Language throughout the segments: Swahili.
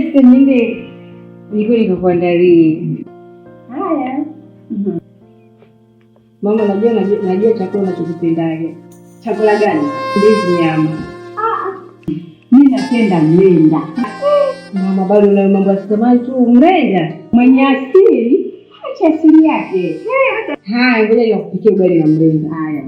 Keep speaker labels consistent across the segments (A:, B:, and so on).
A: siku nyingine niko nikakuandalia. Haya. Mama, najua chakula unachokipendaga. Chakula gani? Ndizi nyama. Mimi napenda mlenda. Mama, bado na mambo ya samani tu. Mlenda mwenye asili, acha asili yake. Haya, ngoja nikupikie ugali na mlenda. Haya.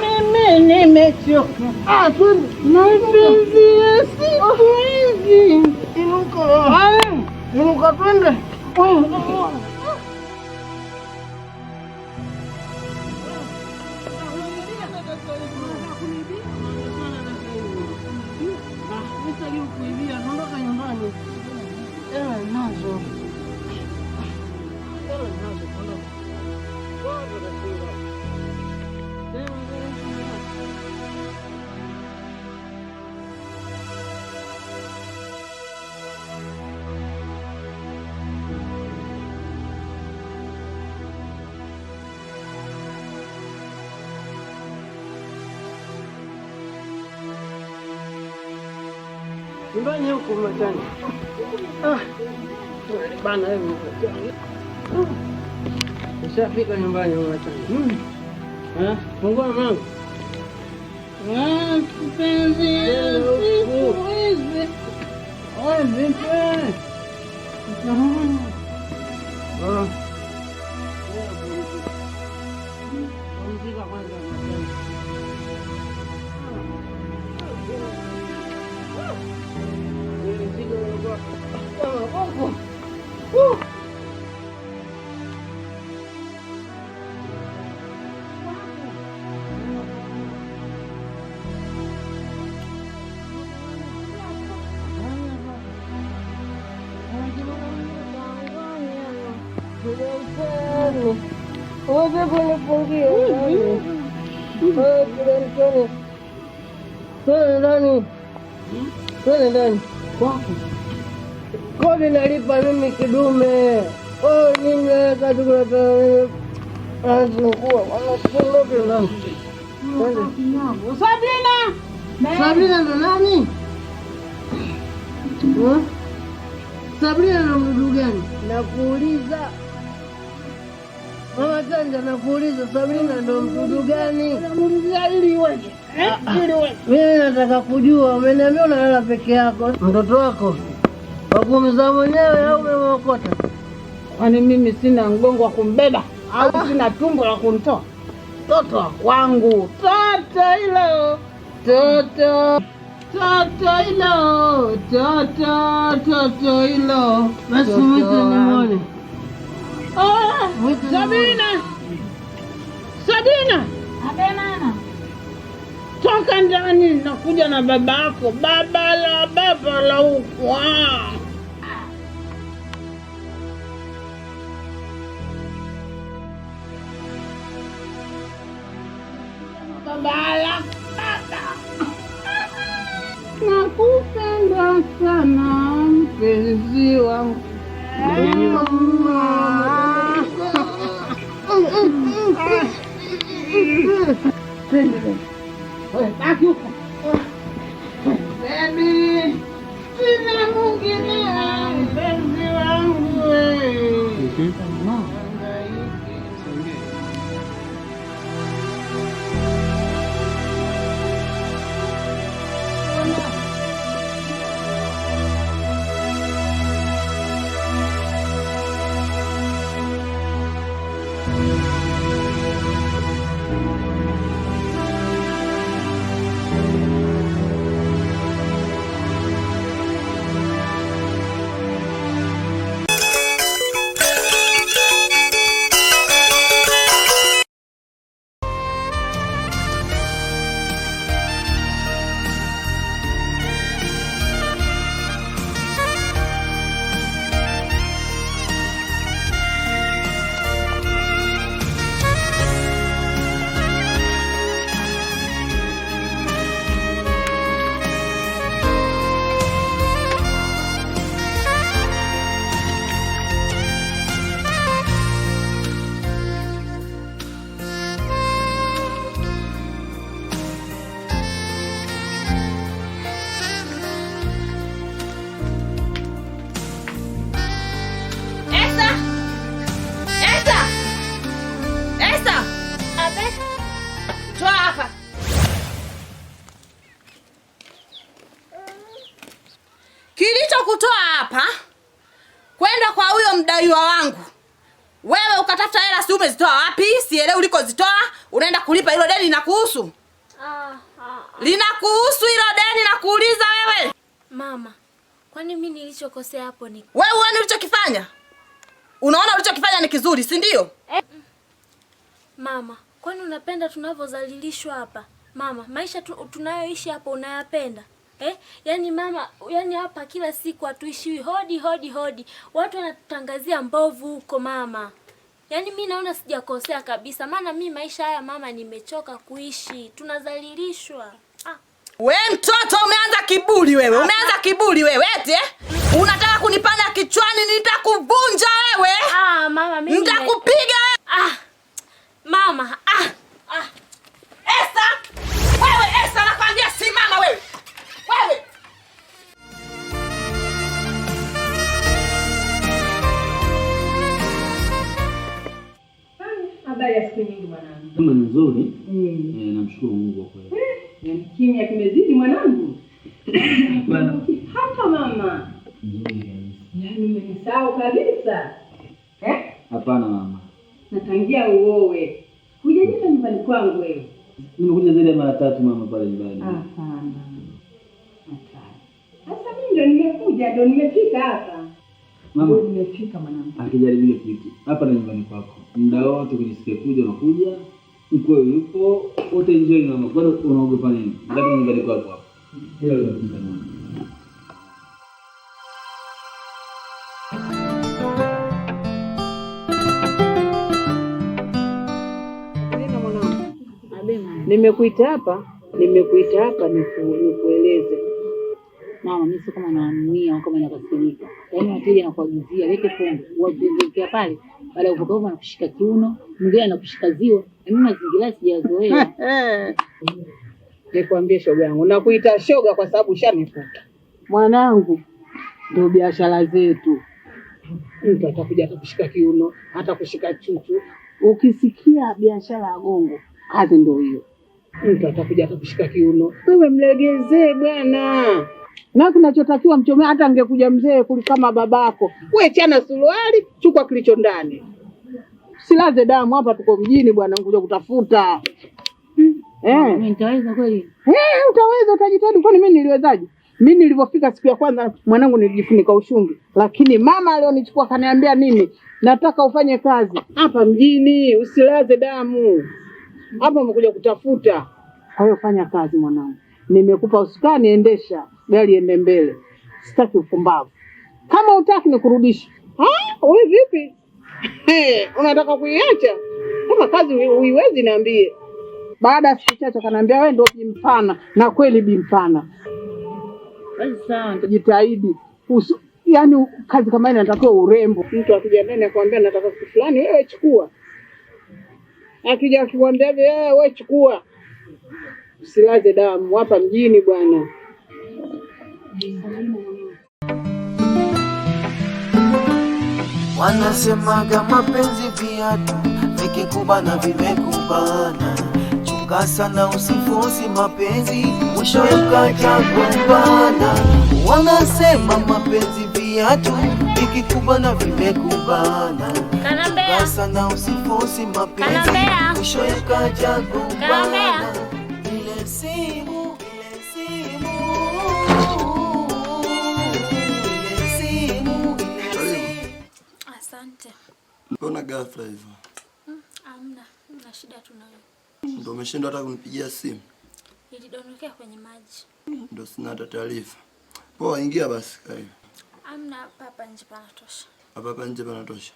B: Mimi nimechoka. Nasinzia siku hizi. Inuka twende. Nyumbani huko machani. Bana wewe. Nishafika nyumbani machani. Fungua mlango. Kipenzi. Oi, vipi? Wote kunifungia twende ndani kodi nalipa mimi kidume. Nini katukua Sabrina ndo nani? Sabrina ndo mdudu gani? Nakuuliza Mama Tanja, nakuuliza Sabrina ndo mdudu gani? Nakuuliza ili weje. Mimi nataka kujua, umeniambia unalala peke yako. Mtoto wako wakumzaa mwenyewe au umemwokota?
C: Kwani mimi sina mgongo wa kumbeba au sina tumbo la kumtoa? Toto wangu, toto hilo, toto. Toto hilo.
B: Basi mwite nimwone.
C: Sabina.
D: Abe mama.
C: Toka ndani, nakuja na babako. Baba la huko. Baba. Nakupenda sana mpenzi wangu. Baki huko. Baby, sina mwingine mpenzi wangu. Kilichokutoa hapa kwenda kwa huyo mdaiwa wangu, wewe ukatafuta hela, si umezitoa wapi? Sielewi ulikozitoa. Unaenda kulipa hilo deni linakuhusu? Linakuhusu hilo deni, nakuuliza wewe.
D: Mama, kwani mimi nilichokosea hapo ni?
C: Wewe uone ulichokifanya? Unaona ulichokifanya ni kizuri, si ndio?
D: Mama, kwani unapenda tunavyozalilishwa hapa? Mama, maisha tunayoishi hapa unayapenda? Yaani mama, yaani hapa kila siku hatuishi hodi. Watu wanatutangazia mbovu huko mama. Yaani mimi naona sijakosea kabisa. Maana mimi maisha haya mama nimechoka kuishi. Tunazalilishwa.
C: We mtoto, umeanza kiburi wewe. Umeanza kiburi wewe eti unataka kunipanda kichwani, nitakuvunja wewe.
D: Mama mimi
C: nitakupiga wewe.
D: Mama,
C: Esa! Wewe Esa, nakwambia simama wewe. Wewe.
A: Habari ya siku nyingi mwanangu.
E: Kama nzuri. Namshukuru Mungu kwa kweli.
A: Kimya kimezidi mwanangu.
E: Bwana.
A: Hapa mama. Yaani umenisahau kabisa.
E: Hapana mama.
A: Natangia uowe. Hujaja nyumbani kwangu wewe.
E: Nimekuja zaidi ya mara 3 mama pale nyumbani.
A: Hapana. Sasa mimi ndio nimefika hapa.
E: Mama,
A: nimefika mwanangu.
E: Akijaribia kitu. Hapa na nyumbani kwako. Muda wote ukijisikia kuja unakuja. Mkwe yupo, wote enjoy mama. Bado unaogopa nini? Ndio nyumbani kwako hapa. Hilo ndio kitu mama.
C: Nimekuita hapa nikueleze.
F: Mama, mimi sio kama naamia au kama nakasirika. Yaani wateja nakuagizia lete pombe, uwapelekea pale, baada ya kupoka na kushika kiuno, mwingine anakushika ziwa. Mimi mazingira sijazoea.
C: Nikwambie shoga yangu, nakuita shoga kwa sababu ushanifuta. Mwanangu, ndio biashara zetu. Mtu atakuja atakushika kiuno, hata kushika chuchu. Ukisikia biashara ya gongo, kazi ndio hiyo. Mtu atakuja atakushika kiuno. Wewe mlegezee bwana. Na kinachotakiwa mchome, hata angekuja mzee kama babako. Wewe chana suruali, chukua kilicho ndani. Silaze damu hapa, tuko mjini bwana, ngoja kutafuta.
F: Mimi nitaweza kweli?
C: Utaweza, utajitahidi. Kwani mimi niliwezaje? Mimi nilipofika siku ya kwanza mwanangu nilijifunika ushungi, lakini mama alionichukua kaniambia nini? Nataka ufanye kazi hapa mjini, usilaze damu. Hapa umekuja kutafuta. Kwa hiyo fanya kazi mwanangu. Nimekupa usukani, endesha gari ende mbele. Sitaki upumbavu. Kama utaki nikurudishe. Wewe vipi? Unataka kuiacha? Kama kazi uiwezi niambie. Baada ya siku chache kaniambia wewe ndio bimpana, na kweli bimpana.
F: Sawa,
C: Jitahidi. Yaani kazi kama ile inatakiwa urembo. Mtu akija ndani akwambia nataka kitu fulani, wewe chukua. Akija akikwambia wewe chukua. Usilaze damu hapa mjini bwana.
G: Wanasemaga mapenzi viatu vikikubana vimekubana. Chunga sana usifosi mapenzi, mwisho yakaja kumbana. Wanasema mapenzi viatu vikikubana vimekubana. Chunga sana usifosi mapenzi, mwisho yakaja kumbana. Ile simu
D: Asante.
H: Mbona ghafla hivyo?
D: Amna, na shida tu nayo.
H: Ndio umeshindwa hata kunipigia simu?
D: Nilidondokea kwenye maji.
H: Ndio sina hata taarifa. Poa, ingia basi.
D: Amna, hapa nje panatosha.
H: Hapa nje panatosha.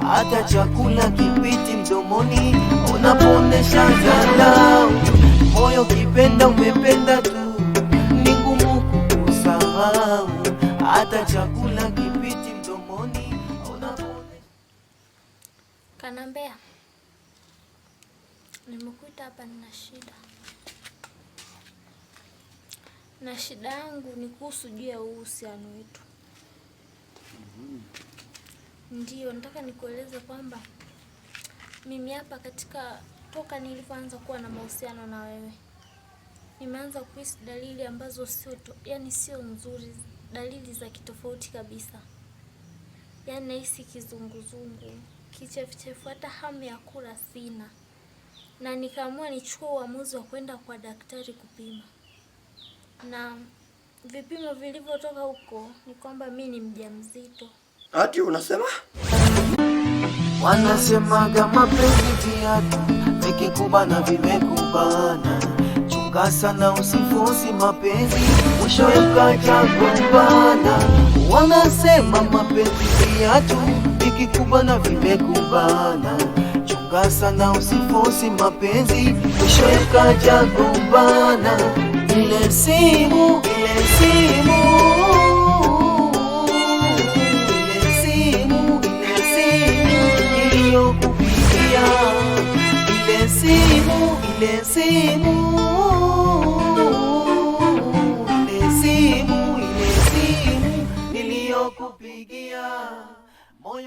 G: Hata chakula kipiti mdomoni unaponesha dharau. Moyo kipenda umependa tu, ni ngumu kukusahau. Hata chakula kipiti mdomoni unaponesha.
D: Kanambea, nimekuita hapa nina shida. Na shida yangu ni kuhusu juu ya uhusiano wetu. Ndiyo, nataka nikueleze kwamba mimi hapa katika toka nilipoanza kuwa na mahusiano na wewe, nimeanza kuhisi dalili ambazo sio nzuri, dalili za kitofauti kabisa. Yaani nahisi kizunguzungu, kichefuchefu, hata hamu ya kula sina. Na nikaamua nichukue uamuzi wa kwenda kwa daktari kupima. Na vipimo vilivyotoka huko ni kwamba mimi ni mjamzito.
H: Ati unasema?
G: Wanasemaga mapenzi viatu vikikubana vimekubana. Chunga sana usifosi mapenzi, mwisho yakaja kumbana. Wanasema mapenzi viatu vikikubana vimekubana. Chunga sana usifosi mapenzi, mwisho yakaja kumbana. Ile simu iliyokupigia, ile simu